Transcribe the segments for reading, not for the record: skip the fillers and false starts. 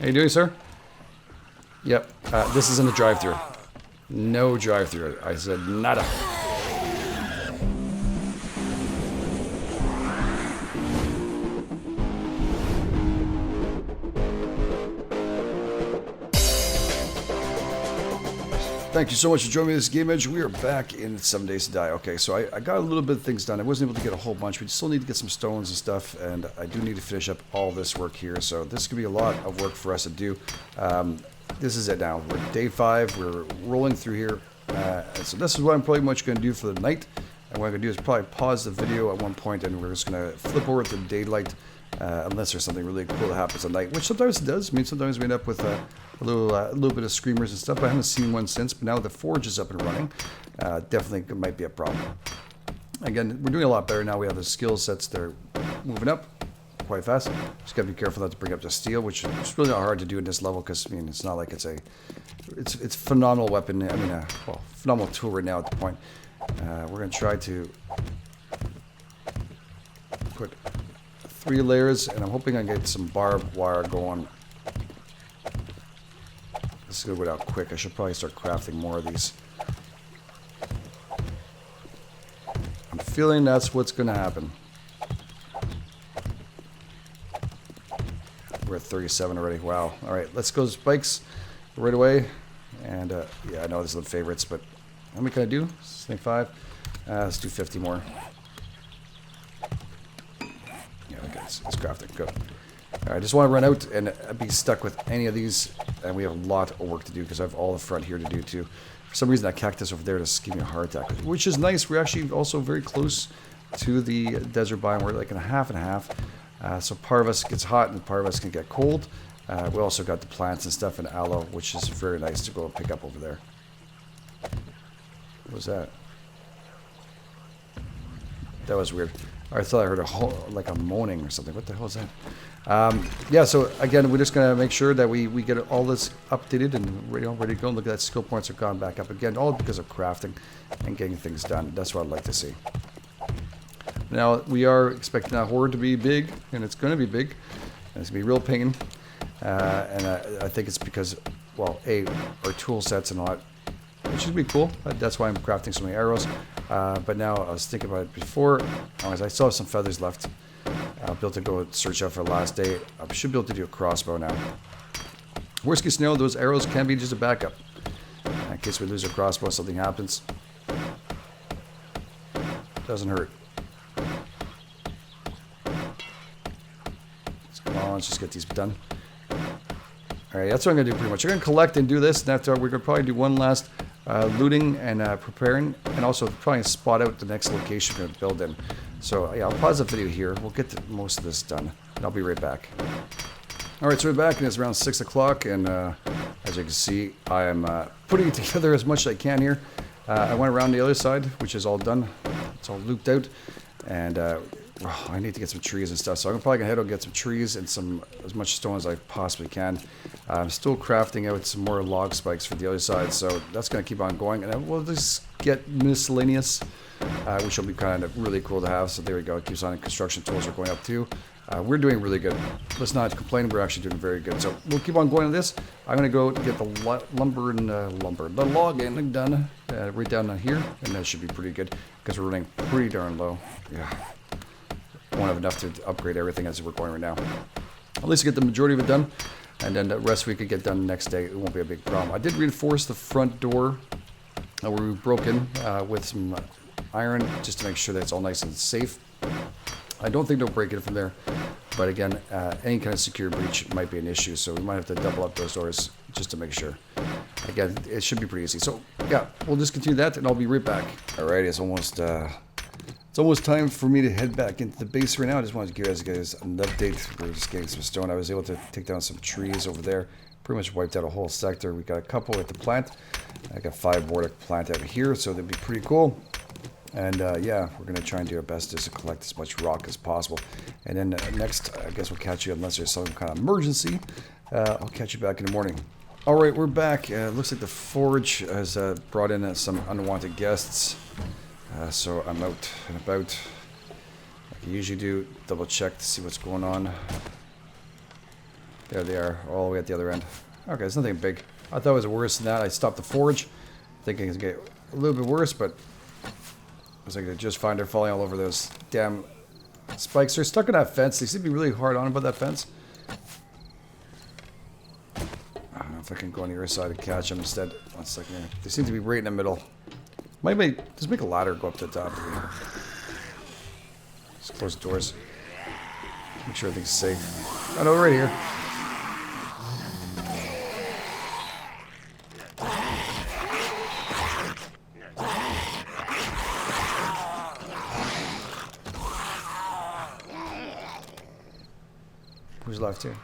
How you doing, sir? Yep. This isn't a drive-through. No drive-through. I said nada. Thank you so much for joining me this Game Edge. We are back in 7 Days to Die. Okay, so I got a little bit of things done. I wasn't able to get a whole bunch. We still need to get some stones and stuff, and I do need to finish up all this work here. So this could be a lot of work for us to do. This is it now. We're day 5. We're rolling through here. So this is what I'm pretty much going to do for the night. And what I'm going to do is probably pause the video at one point, and we're just going to flip over to daylight, unless there's something really cool that happens at night, which sometimes it does. I mean, sometimes we end up with a little bit of screamers and stuff. I haven't seen one since, but now the forge is up and running. Definitely might be a problem. Again, we're doing a lot better now. We have the skill sets that are moving up quite fast. Just gotta be careful not to bring up the steel, which is really not hard to do in this level because I mean it's not like it's a phenomenal weapon. I mean, well, phenomenal tool right now at the point. We're gonna try to put 3 layers, and I'm hoping I can get some barbed wire going. This is gonna go out quick. I should probably start crafting more of these. I'm feeling that's what's gonna happen. We're at 37 already. Wow. All right, let's go spikes right away. And yeah, I know this is the favorites, but how many can I do? 75. Let's do 50 more. Yeah, okay, it's crafting. Go. All right, I just want to run out and be stuck with any of these, and we have a lot of work to do because I have all the front here to do too. For some reason, that cactus over there just gave me a heart attack, which is nice. We're actually also very close to the desert biome. We're like in a half and a half. So part of us gets hot and part of us can get cold. We also got the plants and stuff and aloe, which is very nice to go and pick up over there. What was that? That was weird. I thought I heard like a moaning or something. What the hell is that? Yeah, so again, we're just going to make sure that we get all this updated and ready to go. Look at that, skill points have gone back up again, all because of crafting and getting things done. That's what I'd like to see. Now, we are expecting that horde to be big, and it's going to be big, and it's going to be real pain. And I think it's because, well, our tool sets and all that, which should be cool. That's why I'm crafting so many arrows. But now, I was thinking about it before, as I still have some feathers left. I'll be able to go search out for the last day. I should be able to do a crossbow now. Worst case scenario, those arrows can be just a backup. In case we lose a crossbow, something happens. Doesn't hurt. Let's just get these done. Alright, that's what I'm going to do pretty much. I'm going to collect and do this, and after we're going to probably do one last looting and preparing, and also probably spot out the next location we're going to build in. So yeah, I'll pause the video here. We'll get most of this done, and I'll be right back. Alright, so we're back, and it's around 6 o'clock, and as you can see, I am putting together as much as I can here. I went around the other side, which is all done. It's all looped out, and I need to get some trees and stuff, so I'm probably going to head out and get some trees and as much stone as I possibly can. I'm still crafting out some more log spikes for the other side, so that's going to keep on going. And then we'll just get miscellaneous, which will be kind of really cool to have. So there we go. It keeps on. Construction tools are going up too. We're doing really good. Let's not complain. We're actually doing very good. So we'll keep on going on this. I'm going to go get the lumber and the log ending done right down here, and that should be pretty good because we're running pretty darn low. Yeah. Won't have enough to upgrade everything as we're going right now. At least get the majority of it done, and then the rest we could get done next day. It won't be a big problem. I did reinforce the front door where we broke in with some iron just to make sure that it's all nice and safe. I don't think they'll break it from there, but again, any kind of secure breach might be an issue, so we might have to double up those doors just to make sure. Again, it should be pretty easy. So yeah, we'll just continue that, and I'll be right back. Alright, it's almost time for me to head back into the base right now. I just wanted to give you guys an update. We're just getting some stone. I was able to take down some trees over there. Pretty much wiped out a whole sector. We got a couple at the plant. I got 5 more to plant out here, so that'd be pretty cool. And yeah, we're going to try and do our best just to collect as much rock as possible. And then next, I guess we'll catch you unless there's some kind of emergency. I'll catch you back in the morning. Alright, we're back. Looks like the forge has brought in some unwanted guests. So I'm out and about. Like I usually do, double check to see what's going on. There they are, all the way at the other end. Okay, it's nothing big. I thought it was worse than that. I stopped the forge, thinking it's going to get a little bit worse, but I was like, just find her falling all over those damn spikes. They're stuck in that fence. They seem to be really hard on about that fence. I don't know if I can go on the other side and catch them instead. 1 second here. They seem to be right in the middle. Just make a ladder go up to the top. Just close the doors. Make sure everything's safe. Oh no, right here. Who's left here?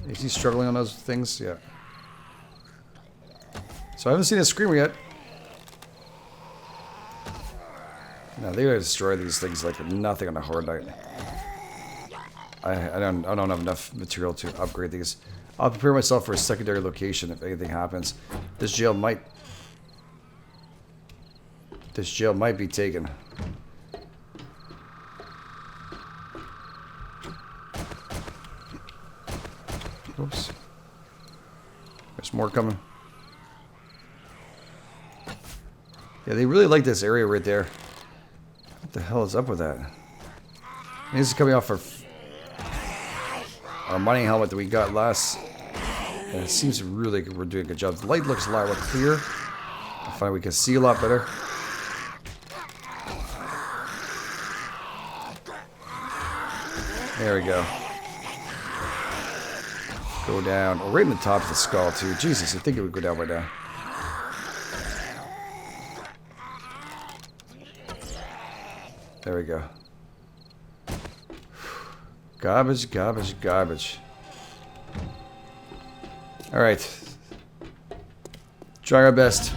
Is he struggling on those things? Yeah. So I haven't seen a screamer yet. No, they gotta destroy these things like nothing on a hard night. I don't have enough material to upgrade these. I'll prepare myself for a secondary location if anything happens. This jail might be taken. Oops. There's more coming. Yeah, they really like this area right there. What the hell is up with that? This is coming off our mining helmet that we got last. And it seems really we're doing a good job. The light looks a lot more clear. I find we can see a lot better. There we go. Go down. Oh, right in the top of the skull, too. Jesus, I think it would go down right now. There we go. Garbage, garbage, garbage. Alright. Trying our best.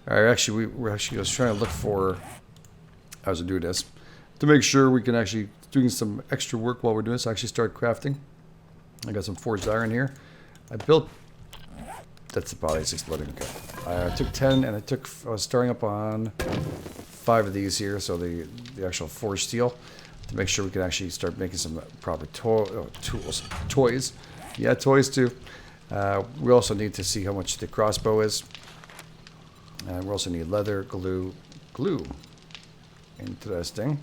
Alright, actually, we're actually just trying to look for how to do this. To make sure we can actually doing some extra work while we're doing this. Actually start crafting. I got some forged iron here. I built... That's the body, it's exploding. Okay. I took 10 and I was starting up on 5 of these here, so the actual forged steel, to make sure we can actually start making some proper toys. Yeah, toys too. We also need to see how much the crossbow is. We also need leather, glue. Interesting.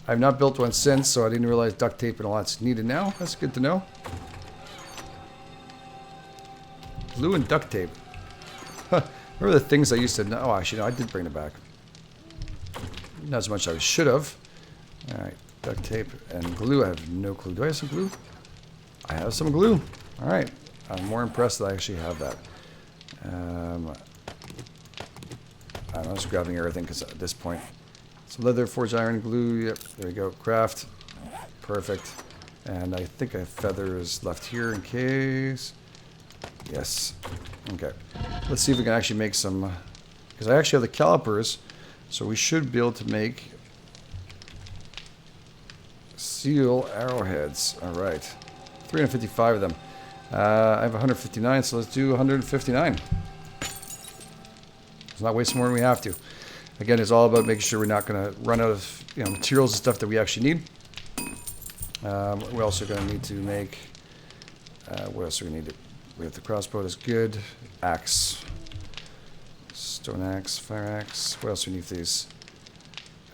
I've not built one since, so I didn't realize duct tape and all that's needed now. That's good to know. Glue and duct tape. Huh. Remember the things I used to know? Oh, actually, no, I did bring it back. Not as much as I should have. Alright, duct tape and glue. I have no clue. Do I have some glue? I have some glue. Alright. I'm more impressed that I actually have that. I'm just grabbing everything because at this point. Some leather, forged iron, glue. Yep, there we go. Craft. Perfect. And I think I have feathers left here in case. Yes. Okay. Let's see if we can actually make some. Because I actually have the calipers. So we should be able to make steel arrowheads. Alright. 355 of them. I have 159, so let's do 159. Let's not waste more than we have to. Again, it's all about making sure we're not going to run out of materials and stuff that we actually need. We're also going to need to make... what else do we need? We have the crossbow, that's good. Axe. Stone axe, fire axe. What else do we need for these?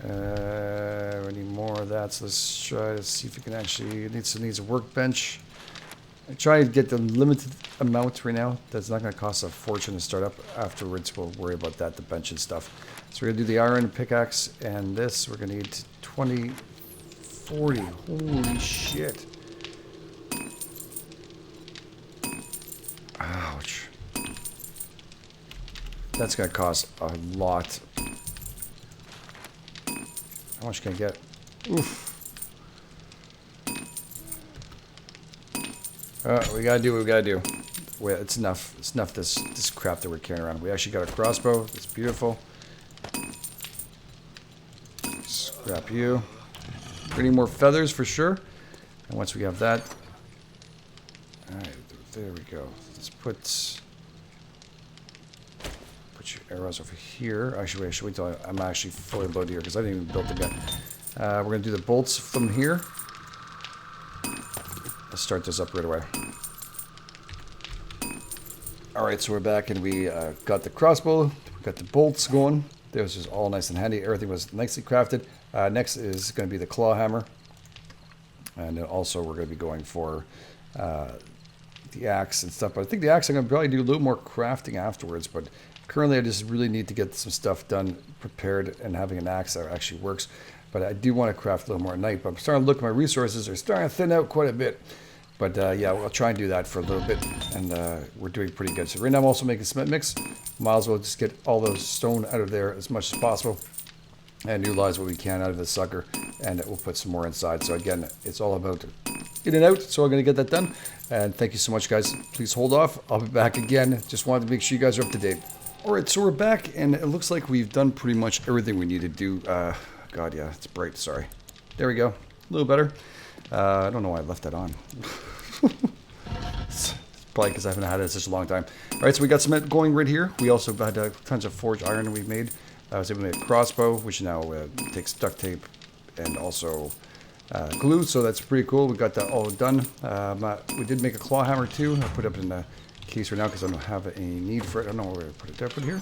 We need more of that, so let's try to see if we can actually... It needs a workbench. I try to get the limited amount right now. That's not going to cost a fortune to start up. Afterwards, we'll worry about that, the bench and stuff. So we're going to do the iron pickaxe and this. We're going to need 20, 40. Holy shit. Ouch. That's going to cost a lot. How much can I get? Oof. We gotta do what we gotta do. Wait, it's enough. It's enough this crap that we're carrying around. We actually got a crossbow. It's beautiful. Scrap you. We need more feathers for sure. And once we have that... Alright, there we go. Let's put your arrows over here. Actually, wait, I should wait till I'm actually fully loaded here because I didn't even build them yet. We're gonna do the bolts from here. Let's start this up right away. All right, so we're back and we got the crossbow, we got the bolts going. This is all nice and handy. Everything was nicely crafted. Next is going to be the claw hammer. And then also we're going to be going for the axe and stuff. But I think the axe I'm going to probably do a little more crafting afterwards. But currently I just really need to get some stuff done, prepared, and having an axe that actually works. But I do want to craft a little more at night. But I'm starting to look at my resources. They're starting to thin out quite a bit. But yeah, we'll try and do that for a little bit. And we're doing pretty good. So right now I'm also making cement mix. Might as well just get all those stone out of there as much as possible. And utilize what we can out of this sucker. And we'll put some more inside. So again, it's all about in and out. So I'm going to get that done. And thank you so much, guys. Please hold off. I'll be back again. Just wanted to make sure you guys are up to date. All right, so we're back. And it looks like we've done pretty much everything we need to do. God, yeah, it's bright. Sorry. There we go. A little better. I don't know why I left that on. It's probably because I haven't had it in such a long time. All right, so we got cement going right here. We also had tons of forged iron we made. I was able to make a crossbow, which now takes duct tape and also glue, so that's pretty cool. We got that all done. We did make a claw hammer too. I put it up in the case right now because I don't have any need for it. I don't know where to put it. Did I put it here?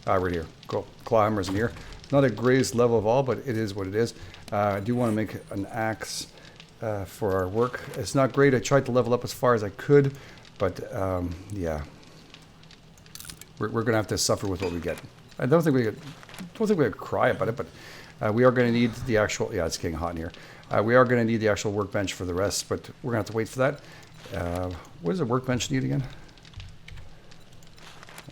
Right here. Cool. Claw hammer's in here. Not a greatest level of all, but it is what it is. I do want to make an axe for our work. It's not great. I tried to level up as far as I could, but yeah, we're going to have to suffer with what we get. I don't think we cry about it, but we are going to need the actual. Yeah, it's getting hot in here. We are going to need the actual workbench for the rest, but we're going to have to wait for that. What does a workbench need again?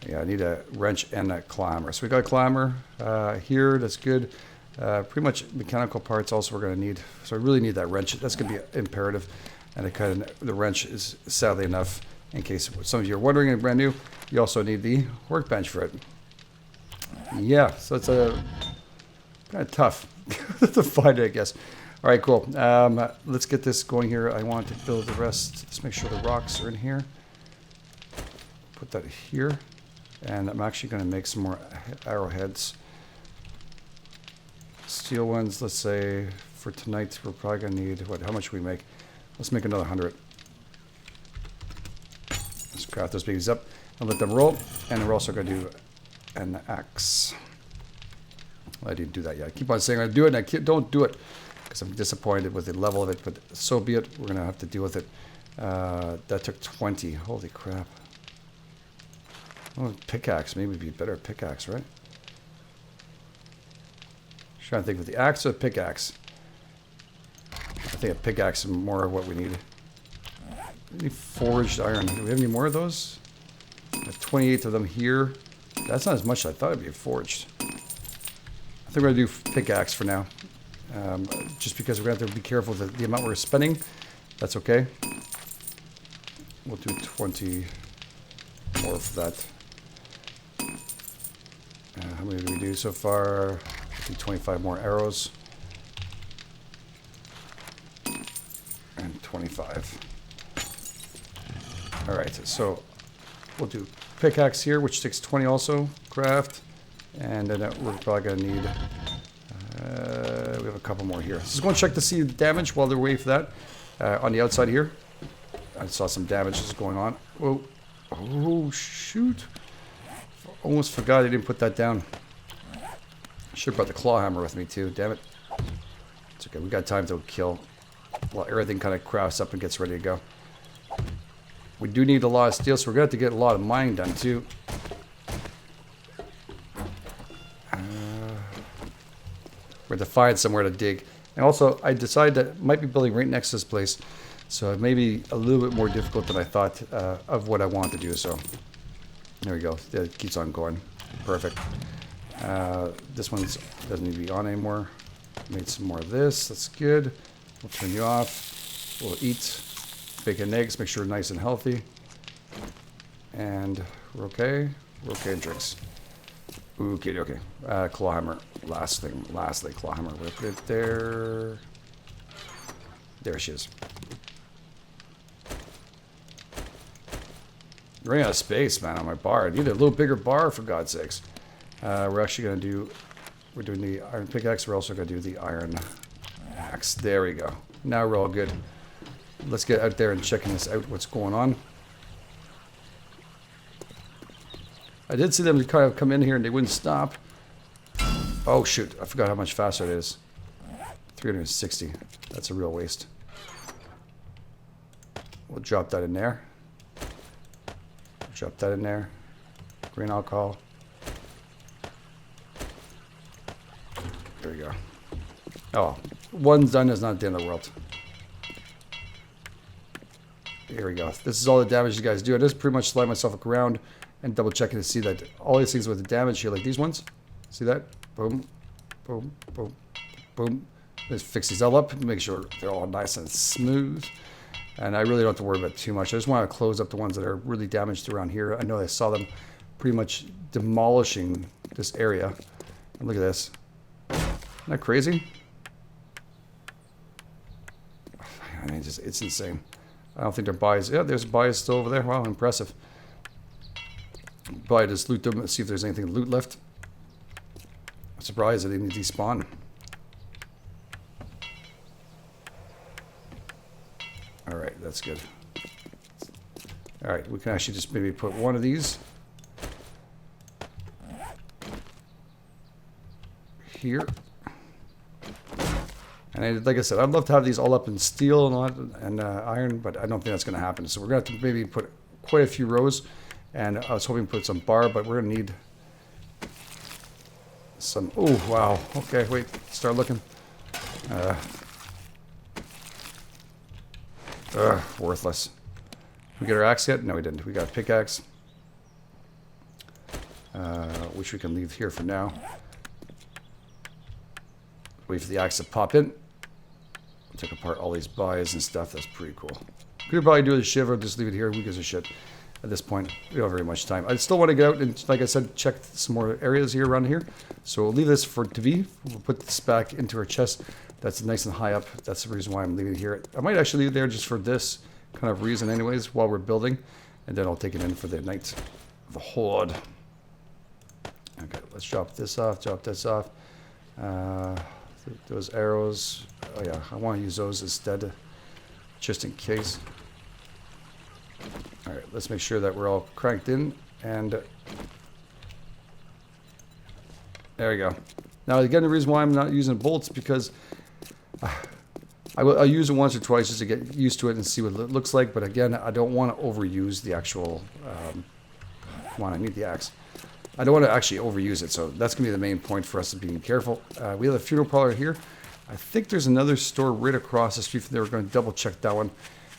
Yeah, I need a wrench and a climber. So we got a climber here. That's good. Pretty much mechanical parts also we're going to need. So I really need that wrench. That's going to be imperative. And the wrench is, sadly enough, in case some of you are wondering and brand new, you also need the workbench for it. Yeah, so it's kind of tough to find it, I guess. All right, cool. Let's get this going here. I want to build the rest. Let's make sure the rocks are in here. Put that here. And I'm actually going to make some more arrowheads. Steel ones, let's say, for tonight, we're probably going to need, how much we make? Let's make another 100. Let's craft those babies up and let them roll. And we're also going to do an axe. I didn't do that yet. I keep on saying I'm going to do it, and I don't do it because I'm disappointed with the level of it, but so be it. We're going to have to deal with it. That took 20. Holy crap. Oh, pickaxe. Maybe it'd be a better pickaxe, right? Trying to think with the axe or the pickaxe. I think a pickaxe is more of what we need. Any forged iron? Do we have any more of those? There's 28 of them here. That's not as much as I thought it'd be forged. I think we're gonna do pickaxe for now. Just because we're gonna have to be careful with the amount we're spending. That's okay. We'll do 20 more for that. How many did we do so far? 25 more arrows. And 25. Alright, so we'll do pickaxe here, which takes 20 also. Craft. And then we're probably going to need... we have a couple more here. Let's go and check to see the damage while they're waiting for that. On the outside here. I saw some damage that's going on. Whoa. Oh, shoot. Almost forgot I didn't put that down. Should have brought the claw hammer with me too, damn it. It's okay, we got time to kill while everything kind of crafts up and gets ready to go. We do need a lot of steel, so we're going to have to get a lot of mining done too. We're going to find somewhere to dig. And also, I decided that I might be building right next to this place, so it may be a little bit more difficult than I thought of what I want to do, so there we go. It keeps on going. Perfect. This one doesn't need to be on anymore. Made some more of this. That's good. We'll turn you off. We'll eat bacon and eggs. Make sure we're nice and healthy. And we're okay. We're okay in drinks. Okay, okay. Claw hammer. Lastly, claw hammer. We'll put it there. There she is. Running out of space, man, on my bar. I need a little bigger bar, for God's sakes. We're actually going to do... We're doing the iron pickaxe. We're also going to do the iron axe. There we go. Now we're all good. let's get out there and checking this out, what's going on. I did see them kind of come in here and they wouldn't stop. Oh shoot, I forgot how much faster it is. 360. That's a real waste. We'll drop that in there. Drop that in there. Green alcohol. There we go. Oh, one's done is not the end of the world. Here we go. This is all the damage you guys do. I just pretty much slide myself around and double checking to see that all these things with the damage here, like these ones. See that? Boom, boom, boom, boom. Just fix these all up, make sure they're all nice and smooth. And I really don't have to worry about too much. I just want to close up the ones that are really damaged around here. I know I saw them pretty much demolishing this area. And look at this. Isn't that crazy? I mean, it's insane. I don't think they're buys. Yeah, there's buys still over there. Wow, impressive. Probably just loot them and see if there's anything to loot left. I'm surprised they didn't despawn. Alright, that's good. Alright, we can actually just maybe put one of these here. And like I said, I'd love to have these all up in steel and iron, but I don't think that's going to happen. So we're going to have to maybe put quite a few rows. And I was hoping to put some bar, but we're going to need some... Oh, wow. Okay, wait. Start looking. Worthless. We get our axe yet? No, we didn't. We got a pickaxe. Which we can leave here for now. Wait for the axe to pop in. Take apart all these buys and stuff. That's pretty cool. Could probably do the shiv or just leave it here. Who gives a shit? At this point, we don't have very much time. I still want to get out and, like I said, check some more areas here around here. So we'll leave this for to be. We'll put this back into our chest. That's nice and high up. That's the reason why I'm leaving it here. I might actually leave it there just for this kind of reason anyways, while we're building. And then I'll take it in for the night of the horde. Okay, let's drop this off, drop this off. Those arrows, oh yeah, I want to use those instead, just in case. All right, let's make sure that we're all cranked in, and there we go. Now, again, the reason why I'm not using bolts because I'll use it once or twice just to get used to it and see what it looks like. But again, I don't want to overuse the actual. Come on, I need the axe. I don't want to actually overuse it, so that's going to be the main point for us of being careful. We have a funeral parlor here. I think there's another store right across the street from there. We're going to double check that one.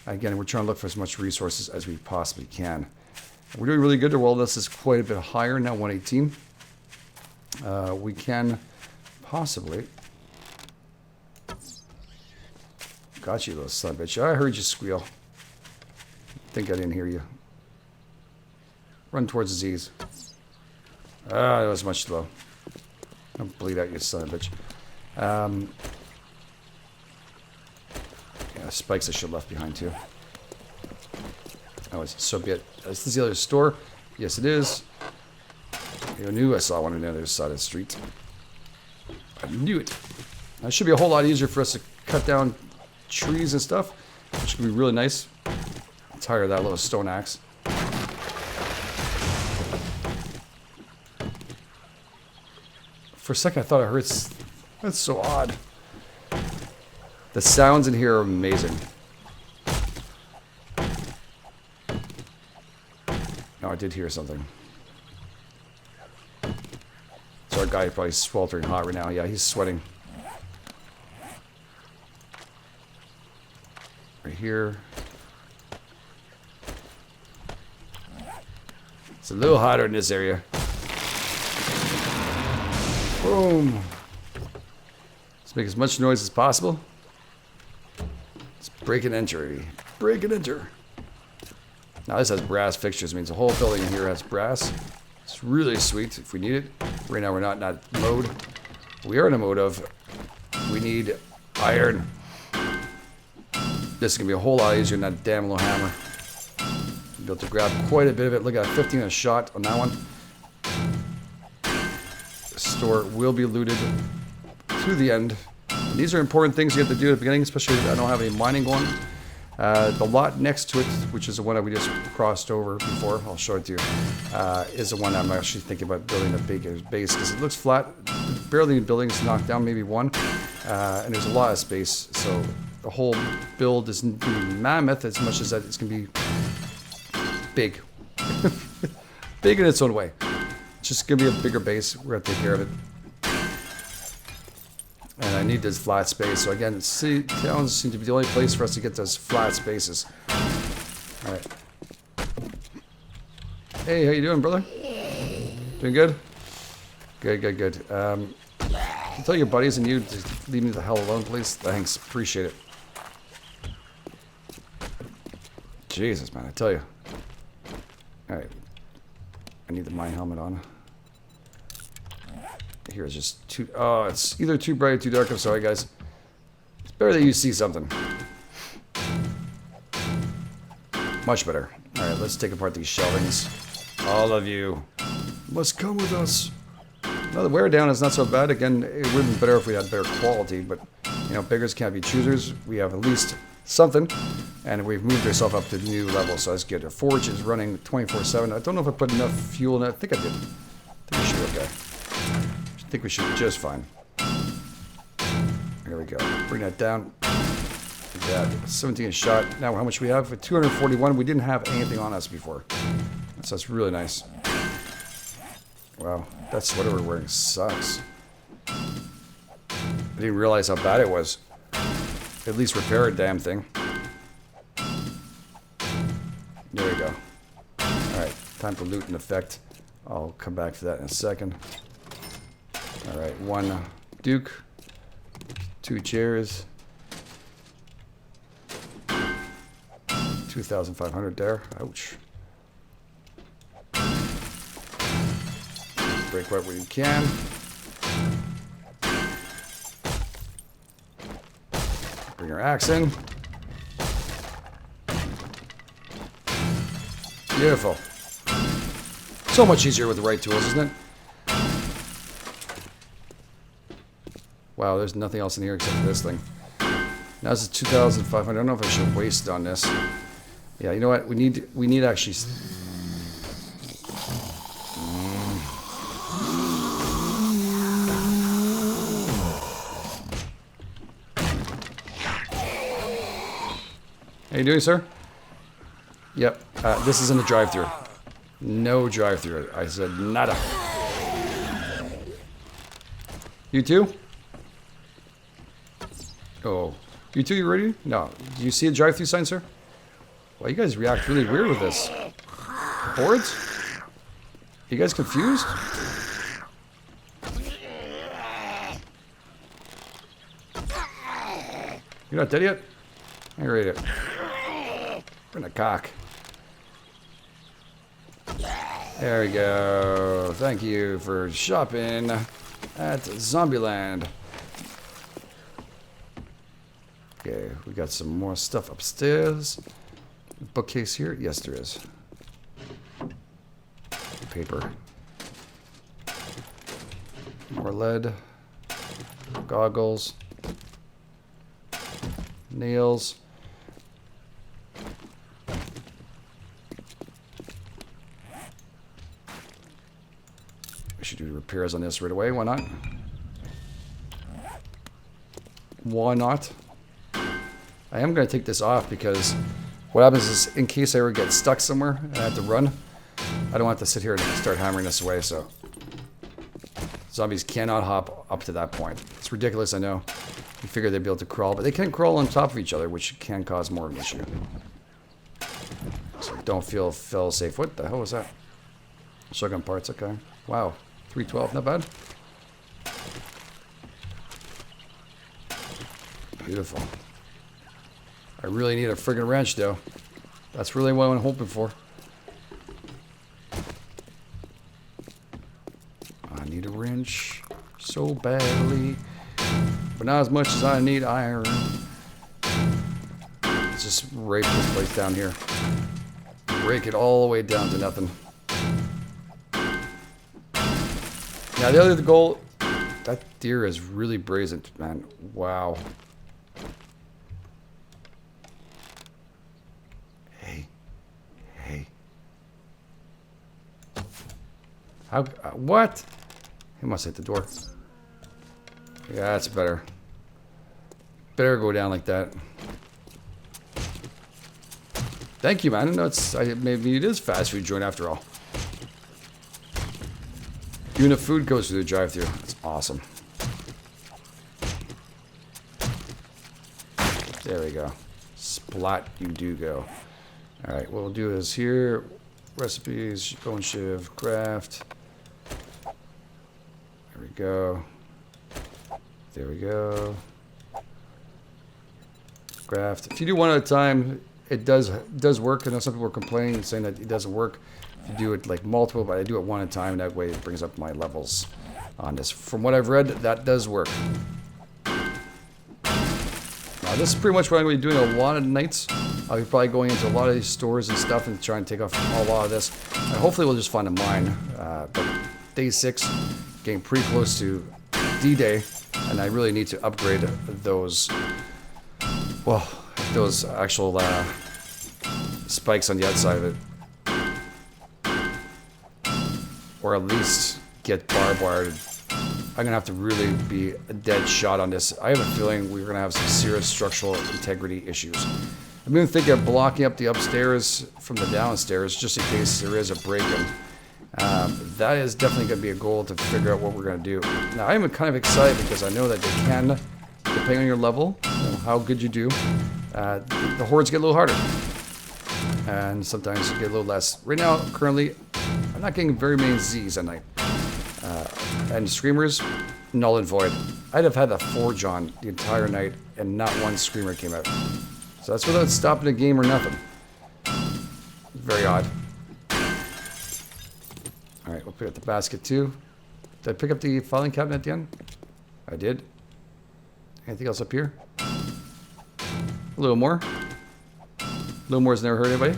Again, we're trying to look for as much resources as we possibly can. We're doing really good. The wellness is quite a bit higher now, 118. We can possibly... Got you, little son of a bitch. I heard you squeal. Think I didn't hear you. Run towards the Z's. Ah, that was much slow. Don't bleed out, you son of a bitch. Yeah, spikes I should have left behind too. Oh, so be it. Is this the other store? Yes, it is. I knew I saw one on the other side of the street. I knew it. That should be a whole lot easier for us to cut down trees and stuff, which would be really nice. I'm tired of that little stone axe. For a second, I thought I heard... That's so odd. The sounds in here are amazing. No, I did hear something. So our guy probably sweltering hot right now. Yeah, he's sweating. Right here. It's a little hotter in this area. Boom. Let's make as much noise as possible. Let's break and enter. Break and enter. Now this has brass fixtures. It means the whole building here has brass. It's really sweet if we need it. Right now we're not in that mode. We are in a mode of we need iron. This is going to be a whole lot easier than that damn little hammer. Be able to grab quite a bit of it. Look at that, 15 a shot on that one. The store will be looted to the end. And these are important things you have to do at the beginning, especially if I don't have any mining going. The lot next to it, which is the one that we just crossed over before, I'll show it to you, is the one I'm actually thinking about building a bigger base because it looks flat. Barely any buildings knocked down, maybe one, and there's a lot of space. So the whole build isn't going to be mammoth as much as that it's going to be big. Big in its own way. It's just going to be a bigger base. We're going to take care of it. And I need this flat space. So again, city towns seem to be the only place for us to get those flat spaces. All right. Hey, how you doing, brother? Doing good? Good, good, good. Can you tell your buddies and you to leave me the hell alone, please? Thanks. Appreciate it. Jesus, man, I tell you. All right. I need the mine helmet on. Here is just too... Oh, it's either too bright or too dark. I'm sorry, guys. It's better that you see something. Much better. Alright, let's take apart these shelvings. All of you must come with us. No, the wear down is not so bad. Again, it would have been better if we had better quality, but, you know, beggars can't be choosers. We have at least something, and we've moved ourselves up to the new level, so that's good. Our forge is running 24/7. I don't know if I put enough fuel in it. I think I did. I think we should be okay. I think we should be just fine. Here we go. Bring that down. Like that. 17 a shot. Now, how much we have? 241. We didn't have anything on us before. So that's really nice. Wow. That sweater we're wearing sucks. I didn't realize how bad it was. At least repair a damn thing. There we go. Alright. Time to loot and effect. I'll come back to that in a second. Alright, one Duke, 2 chairs, 2,500 there. Ouch. Break what we can. Bring our axe in. Beautiful. So much easier with the right tools, isn't it? Wow, there's nothing else in here except for this thing. Now this is 2,500. I don't know if I should waste on this. Yeah, you know what? We need actually. How you doing, sir? Yep. This isn't a drive-through. No drive-through. I said nada. You too? Oh, you two, you ready? No. Do you see a drive-through sign, sir? Well, you guys react really weird with this. Boards? You guys confused? You're not dead yet? I read it. Bring a cock. There we go. Thank you for shopping at Zombieland. Okay, we got some more stuff upstairs. Bookcase here? Yes, there is. Paper. More lead. Goggles. Nails. We should do repairs on this right away. Why not? Why not? I am going to take this off because what happens is, in case I ever get stuck somewhere and I have to run, I don't want to sit here and start hammering this away, so. Zombies cannot hop up to that point. It's ridiculous, I know. You figure they'd be able to crawl, but they can crawl on top of each other, which can cause more of an issue. So don't feel safe. What the hell was that? Shotgun parts, okay. Wow, 312, not bad. Beautiful. I really need a friggin' wrench, though. That's really what I'm hoping for. I need a wrench so badly, but not as much as I need iron. Let's just rape this place down here. Rake it all the way down to nothing. Now the other goal, that deer is really brazen, man. Wow. How? What? He must hit the door. Yeah, that's better. Better go down like that. Thank you, man. I didn't know it's... maybe it is fast food joint after all. Even if food goes through the drive-thru. That's awesome. There we go. Splat you do go. Alright, what we'll do is here... recipes, bone shiv, craft. There we go. There we go. Craft. If you do one at a time, it does work. I know some people are complaining and saying that it doesn't work. If you do it like multiple, but I do it one at a time. That way it brings up my levels on this. From what I've read, that does work. Now, this is pretty much what I'm going to be doing a lot of nights. I'll be probably going into a lot of these stores and stuff and try and take off a lot of this. And hopefully we'll just find a mine. But day 6, getting pretty close to D-Day. And I really need to upgrade those, well, those actual spikes on the outside of it. Or at least get barbed wired. I'm going to have to really be a dead shot on this. I have a feeling we're going to have some serious structural integrity issues. I'm even thinking of blocking up the upstairs from the downstairs just in case there is a break-in. That is definitely going to be a goal to figure out what we're going to do. Now, I'm kind of excited because I know that they can, depending on your level, how good you do, the hordes get a little harder. And sometimes you get a little less. Right now, currently, I'm not getting very many Z's at night. And screamers, null and void. I'd have had the forge on the entire night and not one screamer came out. So that's without stopping the game or nothing. Very odd. Alright, we'll pick up the basket too. Did I pick up the filing cabinet at the end? I did. Anything else up here? A little more. A little more has never hurt anybody.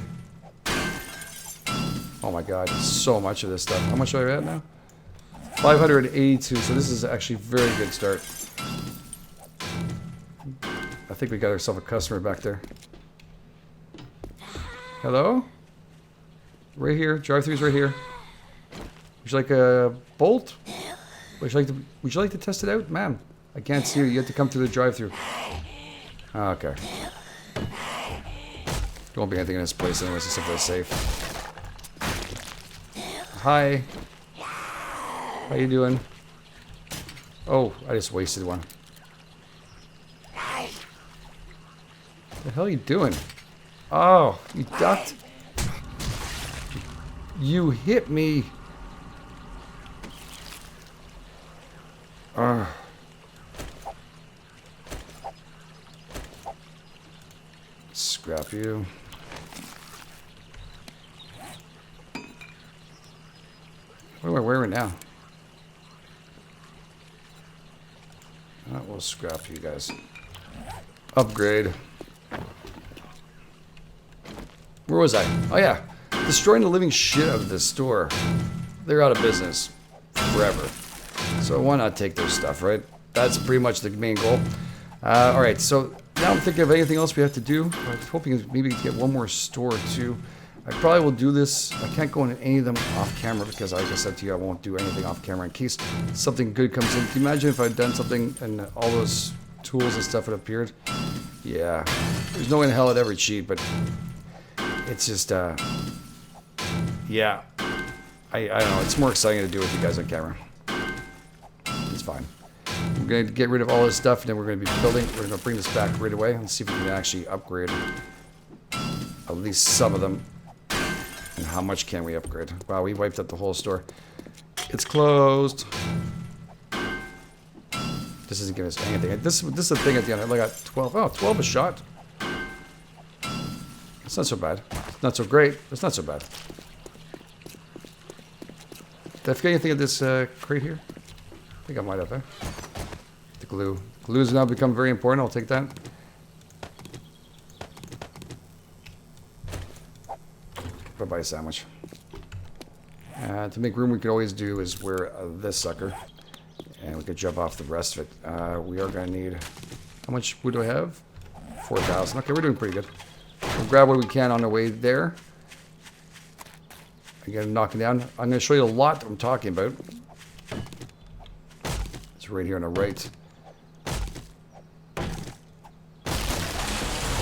Oh my god, so much of this stuff. How much are we at now? 582, so this is actually a very good start. I think we got ourselves a customer back there. Hello? Right here, drive-thru's right here. Would you like a bolt? Would you like to test it out? Ma'am, I can't see you. You have to come through the drive-thru. Okay. There won't be anything in this place anyways, except for safe. Hi. How you doing? Oh, I just wasted one. What the hell are you doing? Oh, you ducked? You hit me. Scrap you. What am I wearing now? We'll scrap you guys. Upgrade. Where was I? Oh yeah. Destroying the living shit out of this store. They're out of business. Forever. So why not take their stuff, right? That's pretty much the main goal. Alright, so now I'm thinking of anything else we have to do. I'm hoping maybe to get one more store too. I probably will do this. I can't go into any of them off camera because, like I said to you, I won't do anything off camera in case something good comes in. Can you imagine if I'd done something and all those tools and stuff had appeared? Yeah. There's no way in hell I'd ever cheat, but it's just, yeah. I don't know. It's more exciting to do with you guys on camera. It's fine. We're going to get rid of all this stuff, and then we're going to be building. We're going to bring this back right away and see if we can actually upgrade at least some of them. And how much can we upgrade? Wow, we wiped out the whole store. It's closed. This isn't giving us anything. This is the thing at the end. I only got 12. Oh, 12 a shot. It's not so bad. It's not so great. It's not so bad. Did I forget anything of this crate here? I think I might have, eh? The glue. Glue has now become very important. I'll take that. Buy a sandwich. To make room, we could always do is wear this sucker, and we could jump off the rest of it. We are going to need, how much wood do I have? 4,000. Okay, we're doing pretty good. We'll grab what we can on the way there. Again, knocking down. I'm going to show you a lot I'm talking about. It's right here on the right.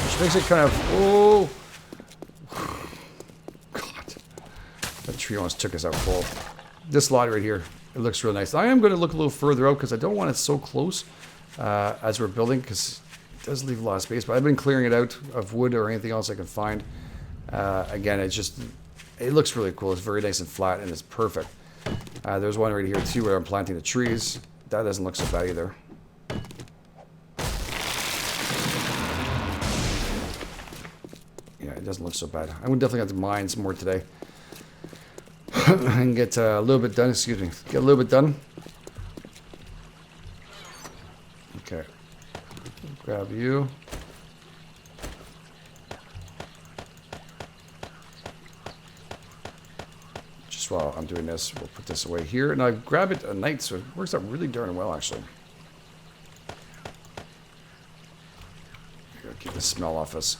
Which makes it kind of... Oh! God. That tree almost took us out full. This lot right here, it looks real nice. I am going to look a little further out because I don't want it so close as we're building, because it does leave a lot of space. But I've been clearing it out of wood or anything else I can find. Again, it's just... It looks really cool. It's very nice and flat, and it's perfect. There's one right here, too, where I'm planting the trees. That doesn't look so bad either. Yeah, it doesn't look so bad. I'm definitely going to mine some more today. And get a little bit done. Excuse me. Get a little bit done. Okay. Grab you. While I'm doing this, we'll put this away here, and I grab it at night, so it works out really darn well, actually. Gotta keep the smell off us.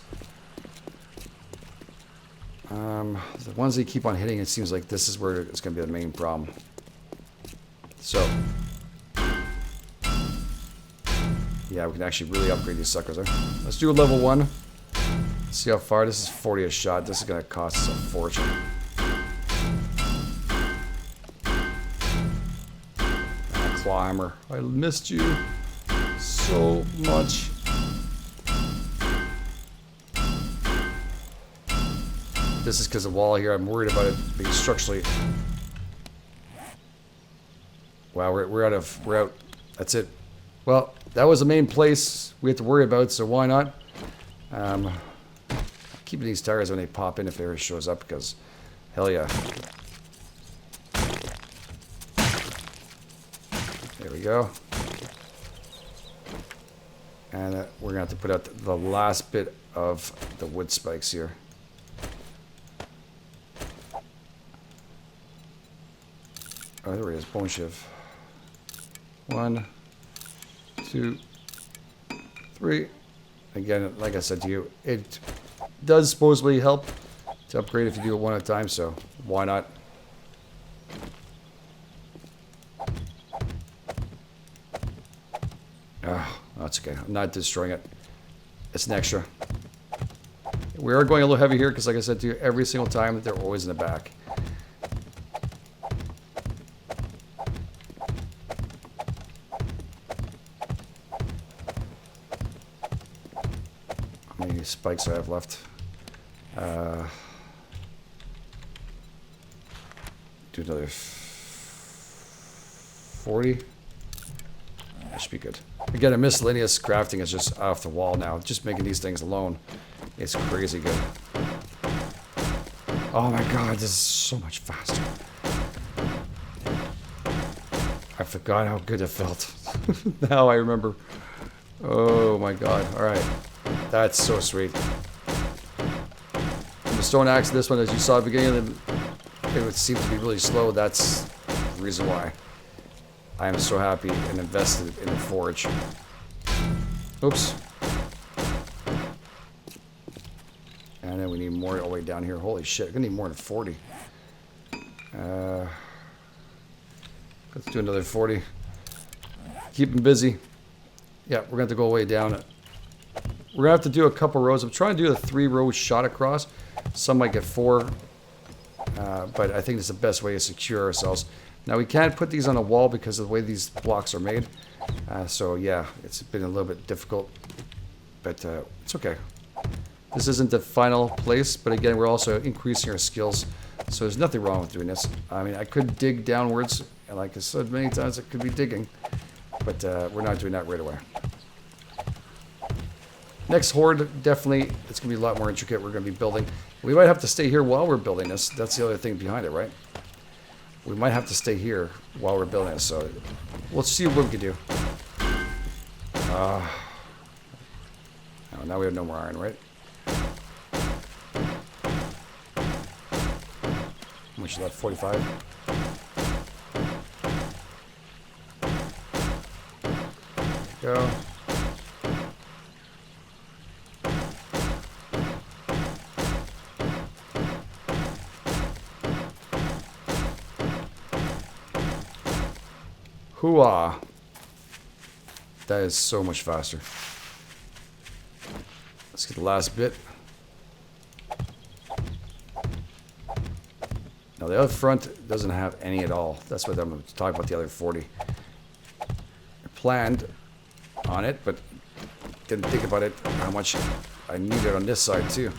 The ones that keep on hitting, it seems like this is where it's going to be the main problem. So, yeah, we can actually really upgrade these suckers. Let's do a level 1. See how far. This is 40 a shot. This is going to cost us a fortune. Climber, I missed you so much. This is because of the wall here. I'm worried about it being structurally. Wow, we're out. That's it. Well, that was the main place we had to worry about, so why not? Keeping these tires when they pop in if there shows up, because hell yeah. There we go. And we're going to have to put out the last bit of the wood spikes here. Oh, there he is. Bone shiv. 1, 2, 3. Again, like I said to you, it does supposedly help to upgrade if you do it one at a time, so why not? That's okay. I'm not destroying it. It's an extra. We are going a little heavy here because, like I said to you, every single time they're always in the back. How many spikes do I have left? Do another 40. That should be good. Again, a miscellaneous crafting is just off the wall now. Just making these things alone, it's crazy good. Oh my god, this is so much faster. I forgot how good it felt. Now I remember. Oh my god. Alright. That's so sweet. And the stone axe, this one, as you saw at the beginning, it would seem to be really slow. That's the reason why. I am so happy and invested in the forge. Oops. And then we need more all the way down here. Holy shit, we're gonna need more than 40. Let's do another 40. Keep them busy. Yeah, we're gonna have to go way down. We're gonna have to do a couple rows. I'm trying to do a 3-row shot across. Some might get 4. But I think it's the best way to secure ourselves. Now we can't put these on a wall because of the way these blocks are made. So yeah, it's been a little bit difficult, but it's okay. This isn't the final place, but again, we're also increasing our skills. So there's nothing wrong with doing this. I mean, I could dig downwards, and like I said many times, it could be digging, but we're not doing that right away. Next horde, definitely, it's going to be a lot more intricate. We're going to be building. We might have to stay here while we're building this. That's the other thing behind it, right? We might have to stay here while we're building this, so let's see what we can do. Oh, now we have no more iron, right? How much is that? 45? There we go. Hooah. That is so much faster. Let's get the last bit. Now the other front doesn't have any at all. That's what I'm going to talk about the other 40. I planned on it, but didn't think about it, how much I needed on this side too.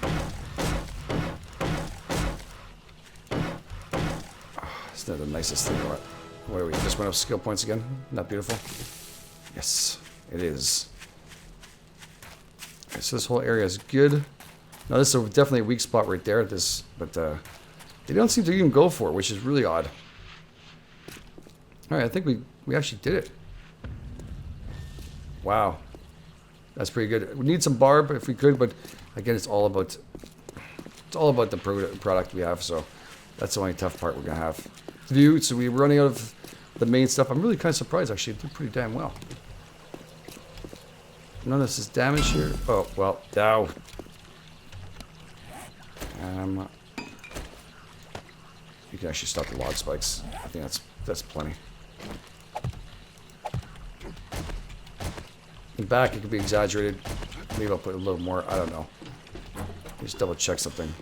It's not the nicest thing. What are we? Just went up skill points again? Not beautiful? Yes, it is. Okay, so this whole area is good. Now this is definitely a weak spot right there. But they don't seem to even go for it, which is really odd. All right, I think we actually did it. Wow, that's pretty good. We need some barb if we could, but again, it's all about the product we have. So that's the only tough part we're gonna have to do. So we're running out of the main stuff. I'm really kind of surprised actually. It did pretty damn well. None of this is damage here. Oh well, ow. You can actually stop the log spikes. I think that's plenty. In back, it could be exaggerated. Maybe I'll put a little more. I don't know. Just double check something.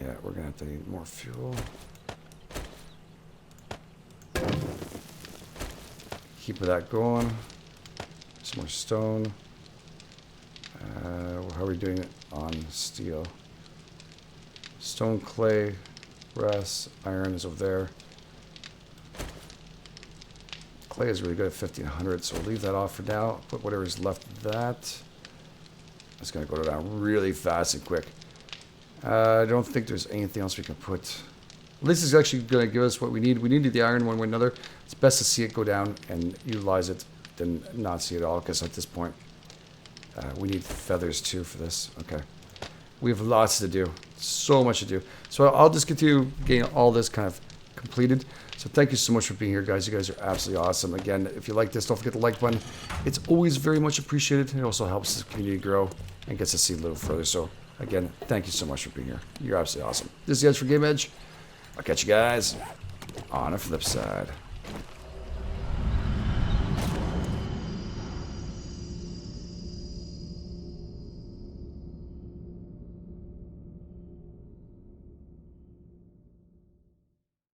Yeah, we're gonna have to need more fuel. Keep that going. Some more stone. How are we doing it on steel? Stone, clay, brass, iron is over there. Clay is really good at 1500, so we'll leave that off for now. Put whatever's left of that. It's going to go down really fast and quick. I don't think there's anything else we can put. This is actually going to give us what we need. We needed the iron one way or another. It's best to see it go down and utilize it than not see it all, because at this point, we need feathers too for this. Okay. We have lots to do. So much to do. So I'll just continue getting all this kind of completed. So thank you so much for being here, guys. You guys are absolutely awesome. Again, if you like this, don't forget the like button. It's always very much appreciated. It also helps the community grow and gets us to see a little further. So again, thank you so much for being here. You're absolutely awesome. This is the Edge for Game Edge. I'll catch you guys on the flip side.